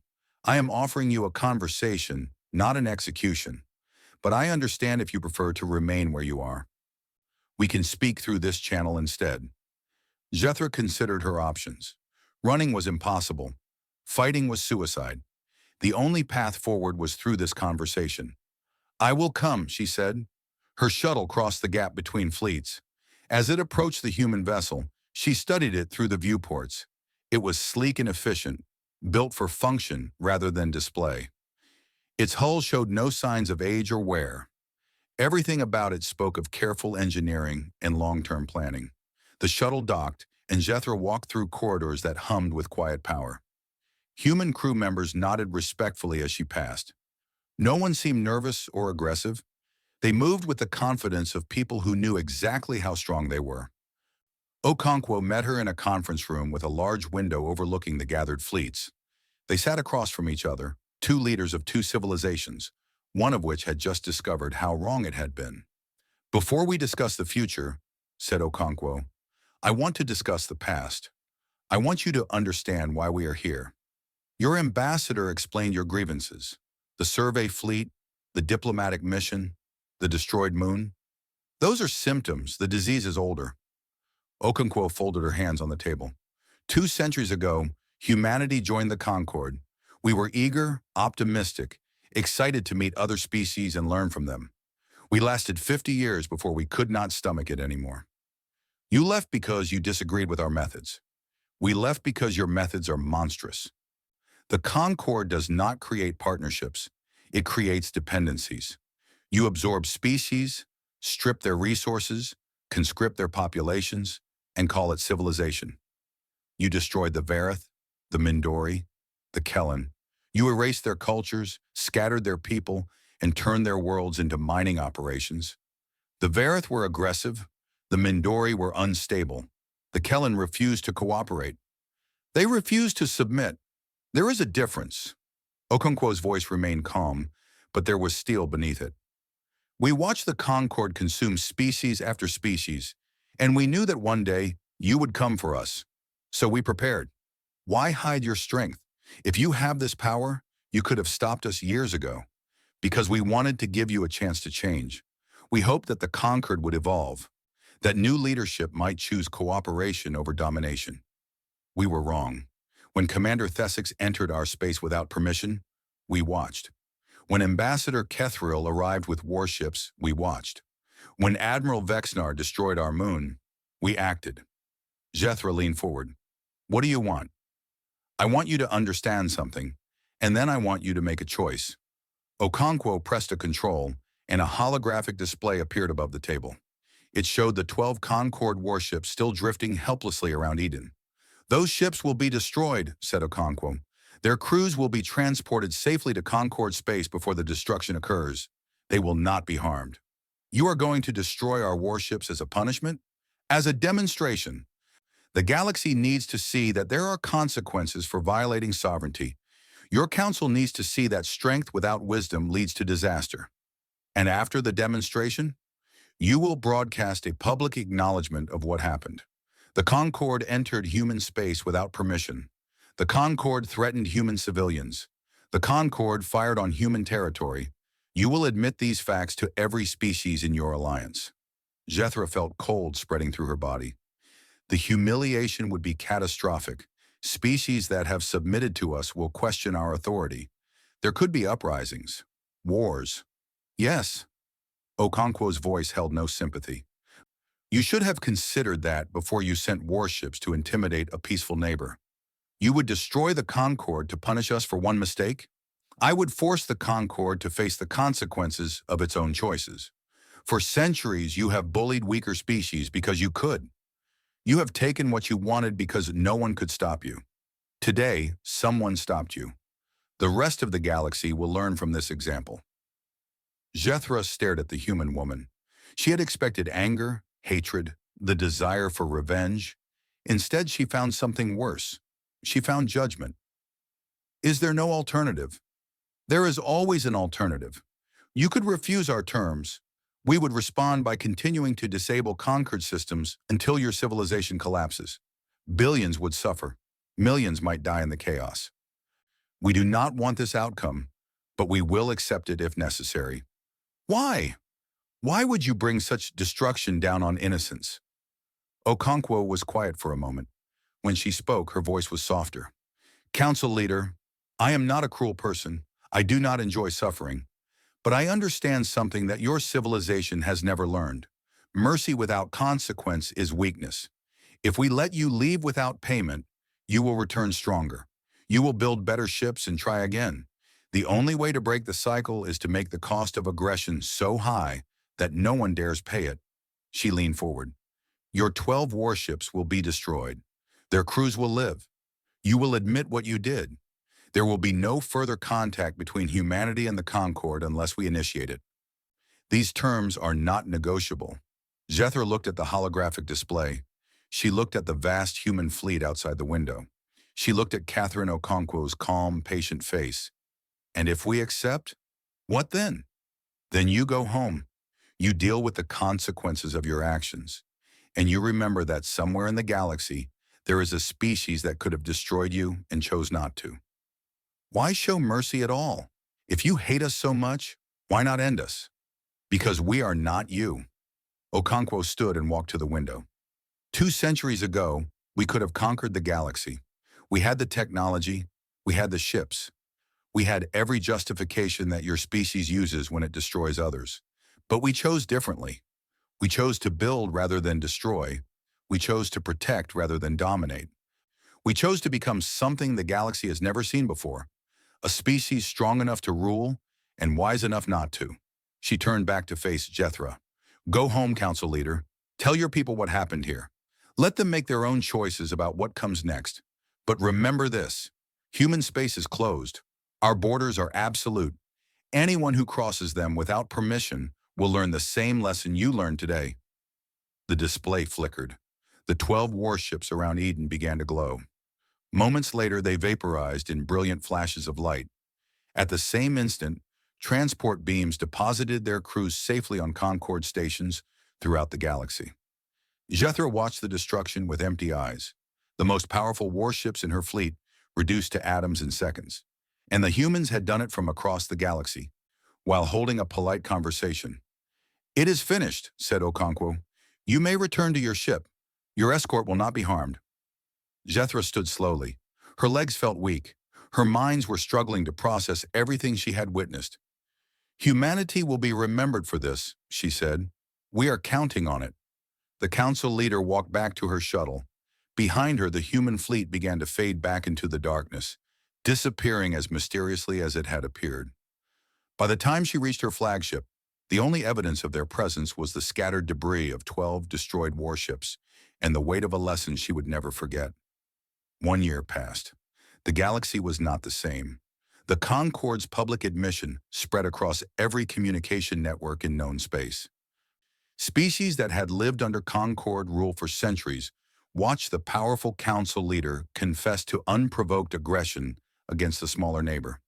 I am offering you a conversation, not an execution. But I understand if you prefer to remain where you are. We can speak through this channel instead. Jethro considered her options. Running was impossible. Fighting was suicide. The only path forward was through this conversation. I will come, she said. Her shuttle crossed the gap between fleets. As it approached the human vessel, she studied it through the viewports. It was sleek and efficient, built for function rather than display. Its hull showed no signs of age or wear. Everything about it spoke of careful engineering and long-term planning. The shuttle docked, and Jethro walked through corridors that hummed with quiet power. Human crew members nodded respectfully as she passed. No one seemed nervous or aggressive. They moved with the confidence of people who knew exactly how strong they were. Okonkwo met her in a conference room with a large window overlooking the gathered fleets. They sat across from each other, two leaders of two civilizations, one of which had just discovered how wrong it had been. Before we discuss the future, said Okonkwo, I want to discuss the past. I want you to understand why we are here. Your ambassador explained your grievances. The survey fleet, the diplomatic mission, the destroyed moon. Those are symptoms. The disease is older. Okonkwo folded her hands on the table. 2 centuries ago, humanity joined the Concorde. We were eager, optimistic, excited to meet other species and learn from them. We lasted 50 years before we could not stomach it anymore. You left because you disagreed with our methods. We left because your methods are monstrous. The Concorde does not create partnerships. It creates dependencies. You absorb species, strip their resources, conscript their populations, and call it civilization. You destroyed the Vareth, the Mindori, the Kellen. You erased their cultures, scattered their people, and turned their worlds into mining operations. The Vareth were aggressive. The Mindori were unstable. The Kellen refused to cooperate. They refused to submit. There is a difference. Okonkwo's voice remained calm, but there was steel beneath it. We watched the Concorde consume species after species, and we knew that one day you would come for us. So we prepared. Why hide your strength? If you have this power, you could have stopped us years ago. Because we wanted to give you a chance to change. We hoped that the Concorde would evolve, that new leadership might choose cooperation over domination. We were wrong. When Commander Thesix entered our space without permission, we watched. When Ambassador Kethril arrived with warships, we watched. When Admiral Vexnar destroyed our moon, we acted. Jethro leaned forward. What do you want? I want you to understand something, and then I want you to make a choice. Okonkwo pressed a control, and a holographic display appeared above the table. It showed the 12 Concorde warships still drifting helplessly around Eden. Those ships will be destroyed, said Okonkwo. Their crews will be transported safely to Concorde space before the destruction occurs. They will not be harmed. You are going to destroy our warships as a punishment? As a demonstration. The galaxy needs to see that there are consequences for violating sovereignty. Your council needs to see that strength without wisdom leads to disaster. And after the demonstration, you will broadcast a public acknowledgement of what happened. The Concorde entered human space without permission. The Concorde threatened human civilians. The Concorde fired on human territory. You will admit these facts to every species in your alliance. Jethro felt cold spreading through her body. The humiliation would be catastrophic. Species that have submitted to us will question our authority. There could be uprisings, wars. Yes. Okonkwo's voice held no sympathy. You should have considered that before you sent warships to intimidate a peaceful neighbor. You would destroy the Concorde to punish us for one mistake? I would force the Concorde to face the consequences of its own choices. For centuries, you have bullied weaker species because you could. You have taken what you wanted because no one could stop you. Today, someone stopped you. The rest of the galaxy will learn from this example. Jethra stared at the human woman. She had expected anger, hatred, the desire for revenge. Instead, she found something worse. She found judgment. Is there no alternative? There is always an alternative. You could refuse our terms. We would respond by continuing to disable Concord systems until your civilization collapses. Billions would suffer. Millions might die in the chaos. We do not want this outcome, but we will accept it if necessary. Why? Why would you bring such destruction down on innocents? Okonkwo was quiet for a moment. When she spoke, her voice was softer. Council leader, I am not a cruel person. I do not enjoy suffering. But I understand something that your civilization has never learned. Mercy without consequence is weakness. If we let you leave without payment, you will return stronger. You will build better ships and try again. The only way to break the cycle is to make the cost of aggression so high that no one dares pay it. She leaned forward. Your 12 warships will be destroyed. Their crews will live. You will admit what you did. There will be no further contact between humanity and the Concorde unless we initiate it. These terms are not negotiable. Jethra looked at the holographic display. She looked at the vast human fleet outside the window. She looked at Catherine Okonkwo's calm, patient face. And if we accept, what then? Then you go home. You deal with the consequences of your actions. And you remember that somewhere in the galaxy, there is a species that could have destroyed you and chose not to. Why show mercy at all? If you hate us so much, why not end us? Because we are not you. Okonkwo stood and walked to the window. 2 centuries ago, we could have conquered the galaxy. We had the technology, we had the ships. We had every justification that your species uses when it destroys others. But we chose differently. We chose to build rather than destroy. We chose to protect rather than dominate. We chose to become something the galaxy has never seen before. A species strong enough to rule and wise enough not to. She turned back to face Jethra. Go home, Council Leader. Tell your people what happened here. Let them make their own choices about what comes next. But remember this. Human space is closed. Our borders are absolute. Anyone who crosses them without permission will learn the same lesson you learned today. The display flickered. The 12 warships around Eden began to glow. Moments later, they vaporized in brilliant flashes of light. At the same instant, transport beams deposited their crews safely on Concorde stations throughout the galaxy. Jethra watched the destruction with empty eyes. The most powerful warships in her fleet reduced to atoms in seconds. And the humans had done it from across the galaxy, while holding a polite conversation. It is finished, said Okonkwo. You may return to your ship. Your escort will not be harmed. Jethra stood slowly. Her legs felt weak. Her minds were struggling to process everything she had witnessed. Humanity will be remembered for this, she said. We are counting on it. The council leader walked back to her shuttle. Behind her, the human fleet began to fade back into the darkness, disappearing as mysteriously as it had appeared. By the time she reached her flagship, the only evidence of their presence was the scattered debris of 12 destroyed warships and the weight of a lesson she would never forget. 1 year passed. The galaxy was not the same. The Concorde's public admission spread across every communication network in known space. Species that had lived under Concorde rule for centuries watched the powerful council leader confess to unprovoked aggression against the smaller neighbor.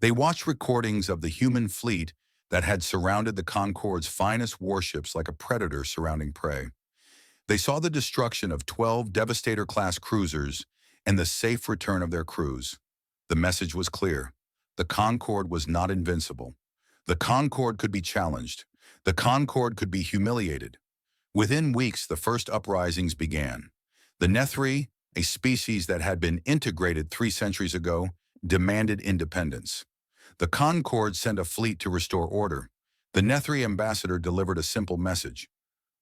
They watched recordings of the human fleet that had surrounded the Concorde's finest warships like a predator surrounding prey. They saw the destruction of 12 Devastator-class cruisers and the safe return of their crews. The message was clear. The Concorde was not invincible. The Concorde could be challenged. The Concorde could be humiliated. Within weeks, the first uprisings began. The Nethri, a species that had been integrated 3 centuries ago, demanded independence. The Concorde sent a fleet to restore order. The Nethri ambassador delivered a simple message.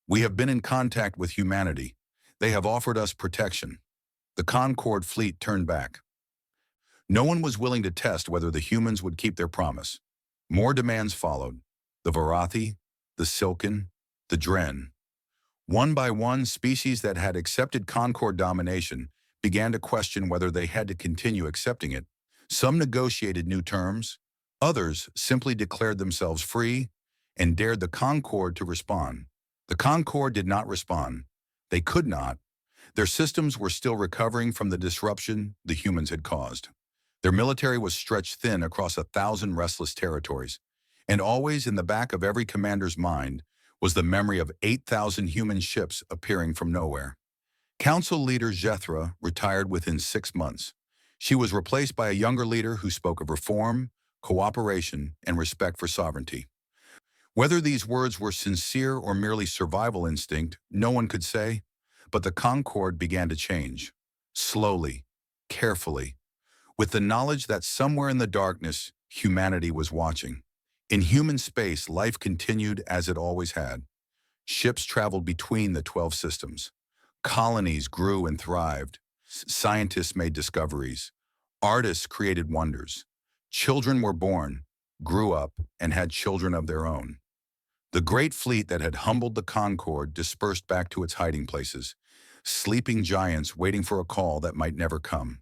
We have been in contact with humanity. They have offered us protection. The Concorde fleet turned back. No one was willing to test whether the humans would keep their promise. More demands followed. The Varathi, the Silken, the Dren. One by one, species that had accepted Concorde domination began to question whether they had to continue accepting it. Some negotiated new terms. Others simply declared themselves free and dared the Concorde to respond. The Concorde did not respond. They could not. Their systems were still recovering from the disruption the humans had caused. Their military was stretched thin across 1,000 restless territories, and always in the back of every commander's mind was the memory of 8,000 human ships appearing from nowhere. Council leader Jethra retired within 6 months. She was replaced by a younger leader who spoke of reform, cooperation, and respect for sovereignty. Whether these words were sincere or merely survival instinct, no one could say, but the Concorde began to change. Slowly, carefully, with the knowledge that somewhere in the darkness, humanity was watching. In human space, life continued as it always had. Ships traveled between the 12 systems. Colonies grew and thrived. Scientists made discoveries. Artists created wonders. Children were born, grew up, and had children of their own. The great fleet that had humbled the Concorde dispersed back to its hiding places, sleeping giants waiting for a call that might never come.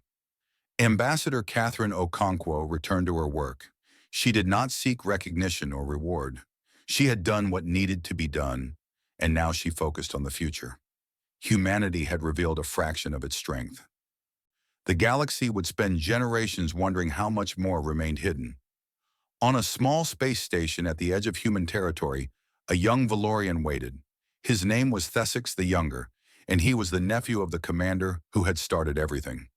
Ambassador Catherine Okonkwo returned to her work. She did not seek recognition or reward. She had done what needed to be done, and now she focused on the future. Humanity had revealed a fraction of its strength. The galaxy would spend generations wondering how much more remained hidden. On a small space station at the edge of human territory, a young Valorian waited. His name was Thesix the Younger, and he was the nephew of the commander who had started everything.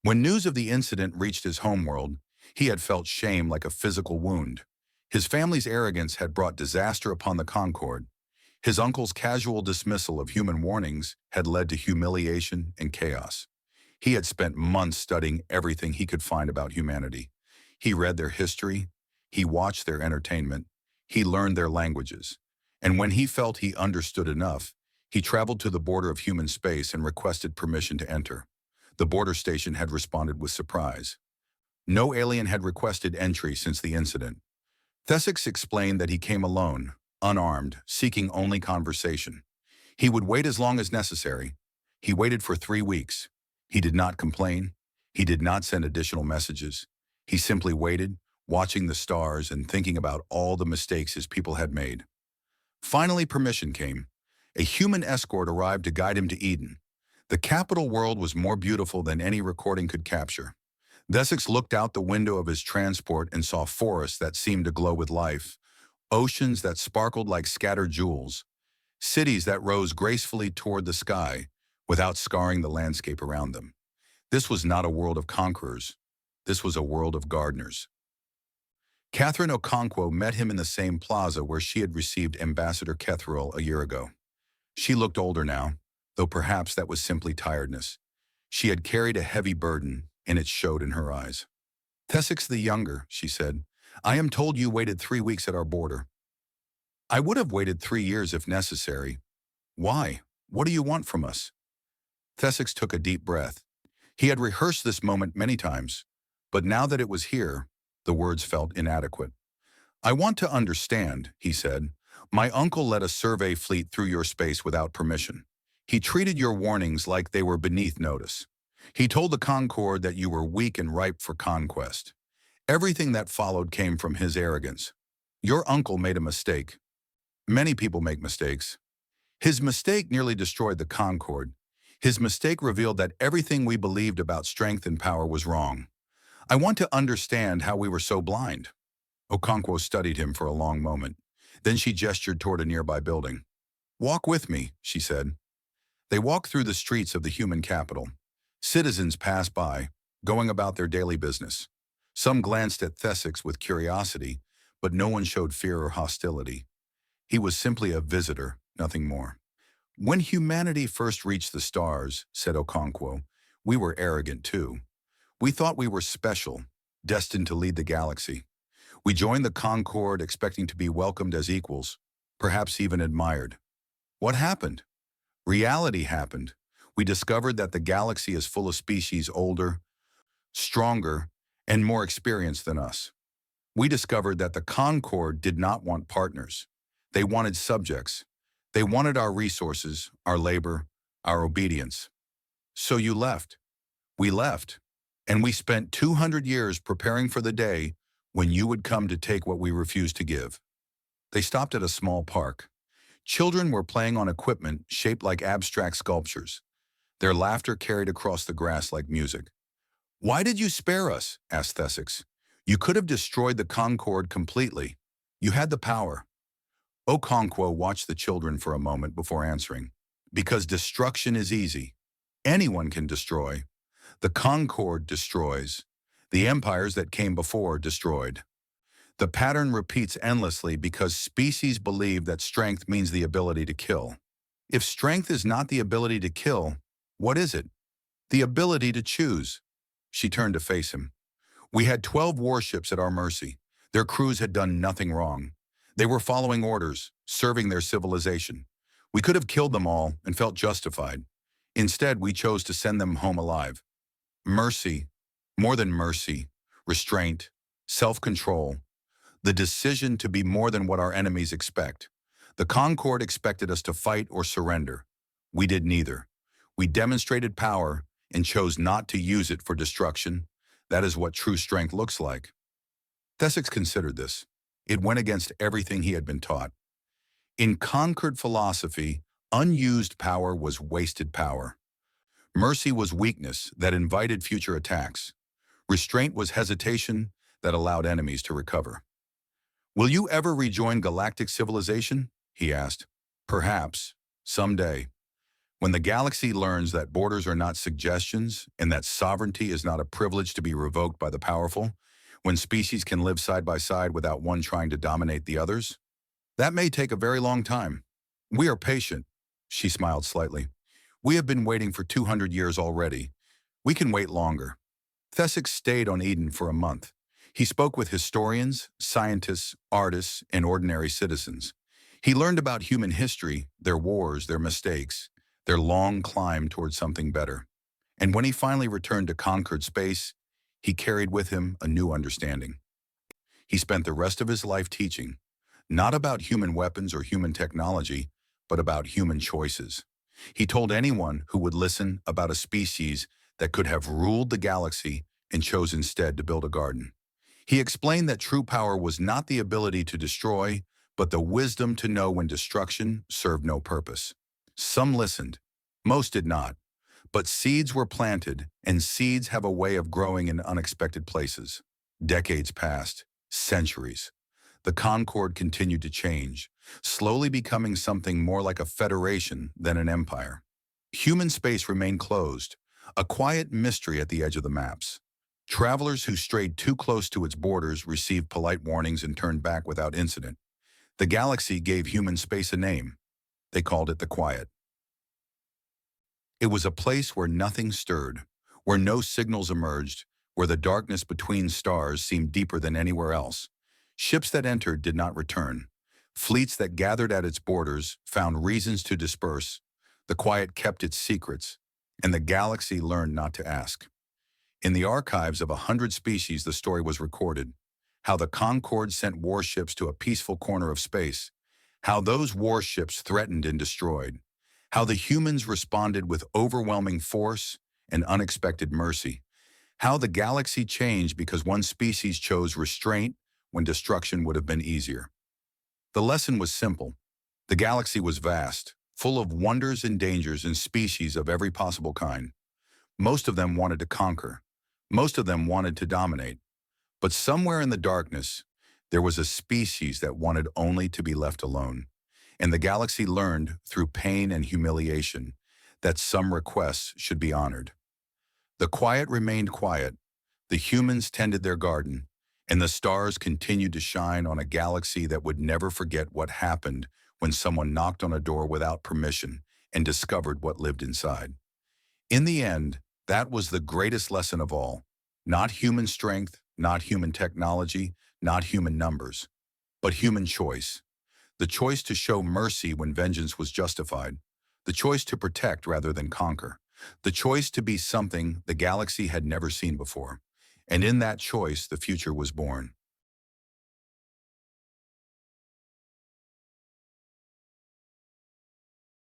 When news of the incident reached his homeworld, he had felt shame like a physical wound. His family's arrogance had brought disaster upon the Concorde. His uncle's casual dismissal of human warnings had led to humiliation and chaos. He had spent months studying everything he could find about humanity. He read their history, he watched their entertainment, he learned their languages. And when he felt he understood enough, he traveled to the border of human space and requested permission to enter. The border station had responded with surprise. No alien had requested entry since the incident. Thesix explained that he came alone, unarmed, seeking only conversation. He would wait as long as necessary. He waited for 3 weeks. He did not complain. He did not send additional messages. He simply waited, watching the stars and thinking about all the mistakes his people had made. Finally, permission came. A human escort arrived to guide him to Eden. The capital world was more beautiful than any recording could capture. Thesix looked out the window of his transport and saw forests that seemed to glow with life, oceans that sparkled like scattered jewels, cities that rose gracefully toward the sky without scarring the landscape around them. This was not a world of conquerors. This was a world of gardeners. Catherine Okonkwo met him in the same plaza where she had received Ambassador Kethriel a year ago. She looked older now, though perhaps that was simply tiredness. She had carried a heavy burden, and it showed in her eyes. "Thesix the Younger," she said, "I am told you waited 3 weeks at our border." "I would have waited 3 years if necessary." "Why? What do you want from us?" Thesix took a deep breath. He had rehearsed this moment many times, but now that it was here, the words felt inadequate. "I want to understand," he said. "My uncle led a survey fleet through your space without permission. He treated your warnings like they were beneath notice. He told the Concorde that you were weak and ripe for conquest. Everything that followed came from his arrogance. Your uncle made a mistake. Many people make mistakes. His mistake nearly destroyed the Concorde. His mistake revealed that everything we believed about strength and power was wrong. I want to understand how we were so blind." Okonkwo studied him for a long moment. Then she gestured toward a nearby building. "Walk with me," she said. They walked through the streets of the human capital. Citizens passed by, going about their daily business. Some glanced at Thesix with curiosity, but no one showed fear or hostility. He was simply a visitor, nothing more. "When humanity first reached the stars," said Okonkwo, "we were arrogant too. We thought we were special, destined to lead the galaxy. We joined the Concorde expecting to be welcomed as equals, perhaps even admired. What happened? Reality happened. We discovered that the galaxy is full of species older, stronger, and more experienced than us. We discovered that the Concord did not want partners. They wanted subjects. They wanted our resources, our labor, our obedience. So you left. We left. And we spent 200 years preparing for the day when you would come to take what we refused to give. They stopped at a small park. Children were playing on equipment shaped like abstract sculptures. Their laughter carried across the grass like music. "Why did you spare us?" asked Thesix. "You could have destroyed the Concord completely. You had the power." Okonkwo watched the children for a moment before answering. "Because destruction is easy. Anyone can destroy. The Concord destroys. The empires that came before destroyed. The pattern repeats endlessly because species believe that strength means the ability to kill. If strength is not the ability to kill, what is it? The ability to choose." She turned to face him. "We had 12 warships at our mercy. Their crews had done nothing wrong. They were following orders, serving their civilization. We could have killed them all and felt justified. Instead, we chose to send them home alive. Mercy, more than mercy, restraint, self-control, the decision to be more than what our enemies expect. The Concord expected us to fight or surrender. We did neither. We demonstrated power and chose not to use it for destruction. That is what true strength looks like." Thesix considered this. It went against everything he had been taught. In Concord philosophy, unused power was wasted power. Mercy was weakness that invited future attacks. Restraint was hesitation that allowed enemies to recover. "Will you ever rejoin galactic civilization?" he asked. "Perhaps. Someday. When the galaxy learns that borders are not suggestions and that sovereignty is not a privilege to be revoked by the powerful, when species can live side by side without one trying to dominate the others. That may take a very long time. We are patient." She smiled slightly. "We have been waiting for 200 years already. We can wait longer." Thesix stayed on Eden for a month. He spoke with historians, scientists, artists, and ordinary citizens. He learned about human history, their wars, their mistakes, their long climb towards something better. And when he finally returned to conquered space, he carried with him a new understanding. He spent the rest of his life teaching, not about human weapons or human technology, but about human choices. He told anyone who would listen about a species that could have ruled the galaxy and chose instead to build a garden. He explained that true power was not the ability to destroy, but the wisdom to know when destruction served no purpose. Some listened, most did not. But seeds were planted, and seeds have a way of growing in unexpected places. Decades passed, centuries. The Concord continued to change, slowly becoming something more like a federation than an empire. Human space remained closed, a quiet mystery at the edge of the maps. Travelers who strayed too close to its borders received polite warnings and turned back without incident. The galaxy gave human space a name. They called it the Quiet. It was a place where nothing stirred, where no signals emerged, where the darkness between stars seemed deeper than anywhere else. Ships that entered did not return. Fleets that gathered at its borders found reasons to disperse. The Quiet kept its secrets, and the galaxy learned not to ask. In the archives of 100 species, the story was recorded. How the Concord sent warships to a peaceful corner of space. How those warships threatened and destroyed. How the humans responded with overwhelming force and unexpected mercy. How the galaxy changed because one species chose restraint when destruction would have been easier. The lesson was simple. The galaxy was vast, full of wonders and dangers and species of every possible kind. Most of them wanted to conquer. Most of them wanted to dominate. But somewhere in the darkness, there was a species that wanted only to be left alone. And the galaxy learned, through pain and humiliation, that some requests should be honored. The Quiet remained quiet, the humans tended their garden, and the stars continued to shine on a galaxy that would never forget what happened when someone knocked on a door without permission and discovered what lived inside. In the end, that was the greatest lesson of all. Not human strength, not human technology, not human numbers, but human choice. The choice to show mercy when vengeance was justified. The choice to protect rather than conquer. The choice to be something the galaxy had never seen before. And in that choice, the future was born.